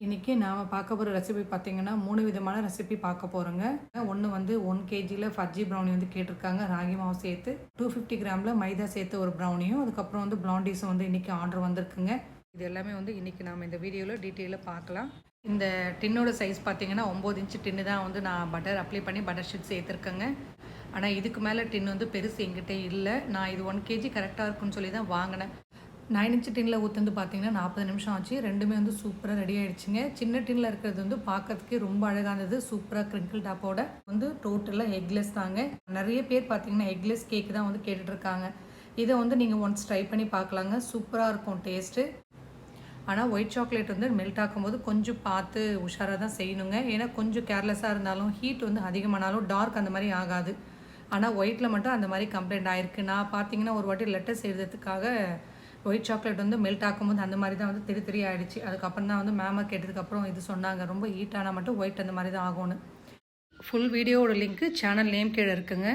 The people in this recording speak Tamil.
இன்றைக்கி நாம் பார்க்க போகிற ரெசிபி பார்த்திங்கன்னா 3 விதமான ரெசிபி பார்க்க போகிறோங்க. ஒன்று வந்து 1 kgயில் ஃபஜ்ஜி ப்ரௌனி வந்து கேட்டிருக்காங்க, ராகி மாவு சேர்த்து. 250 கிராமில் மைதா சேர்த்து ஒரு ப்ரௌனியும், அதுக்கப்புறம் வந்து ப்ளாண்டீஸும் வந்து இன்றைக்கி ஆர்டர் வந்திருக்குங்க. இது எல்லாமே வந்து இன்றைக்கி நாம் இந்த வீடியோவில் டீட்டெயிலாக பார்க்கலாம். இந்த டின்னோட சைஸ் பார்த்திங்கன்னா 9 இன்ச்சு டின்னு தான் வந்து நான் பட்டர் அப்ளை பண்ணி பட்டர் ஷீட் சேர்த்துருக்கேங்க. ஆனால் இதுக்கு மேலே டின் வந்து பெருசு எங்கிட்ட இல்லை. நான் இது 1 kg கரெக்டாக இருக்குன்னு சொல்லி தான் வாங்கினேன். 9 இன்ச்சு டின்னில் ஊற்று பார்த்திங்கன்னா 40 நிமிஷம் ஆச்சு. ரெண்டுமே வந்து சூப்பராக ரெடி ஆகிடுச்சிங்க. சின்ன டின்னில் இருக்கிறது வந்து பார்க்கறதுக்கே ரொம்ப அழகாக இருந்தது. சூப்பராக கிரிங்கிள் டாப்போட வந்து டோட்டலாக எக்லெஸ் தாங்க. நிறைய பேர் பார்த்திங்கன்னா எக்லெஸ் கேக் தான் வந்து கேட்டுட்ருக்காங்க. இதை வந்து நீங்கள் ஒன்ஸ் ட்ரை பண்ணி பார்க்கலாங்க. சூப்பராக இருக்கும் டேஸ்ட்டு. ஆனால் ஒயிட் சாக்லேட் வந்து மெல்ட் ஆக்கும்போது கொஞ்சம் பார்த்து உஷாராக தான் செய்யணுங்க. ஏன்னா கொஞ்சம் கேர்லெஸ்ஸாக இருந்தாலும் ஹீட் வந்து அதிகமானாலும் டார்க் அந்த மாதிரி ஆகாது. ஆனால் ஒயிட்டில் மட்டும் அந்த மாதிரி கம்ப்ளைண்ட் ஆகிருக்கு. நான் பார்த்தீங்கன்னா ஒரு வாட்டி லெட்டர்ஸ் எழுதுறதுக்காக ஒயிட் சாக்லேட் வந்து மெல்ட் ஆக்கும்போது அந்த மாதிரி தான் வந்து திரி ஆகிடுச்சு. அதுக்கப்புறம் தான் வந்து மேமை கேட்டதுக்கப்புறம் இது சொன்னாங்க, ரொம்ப ஹீட்டானால் மட்டும் ஒயிட் அந்த மாதிரி தான் ஆகும்னு. ஃபுல் வீடியோவோட லிங்க்கு சேனல் நேம் கீழே இருக்குங்க.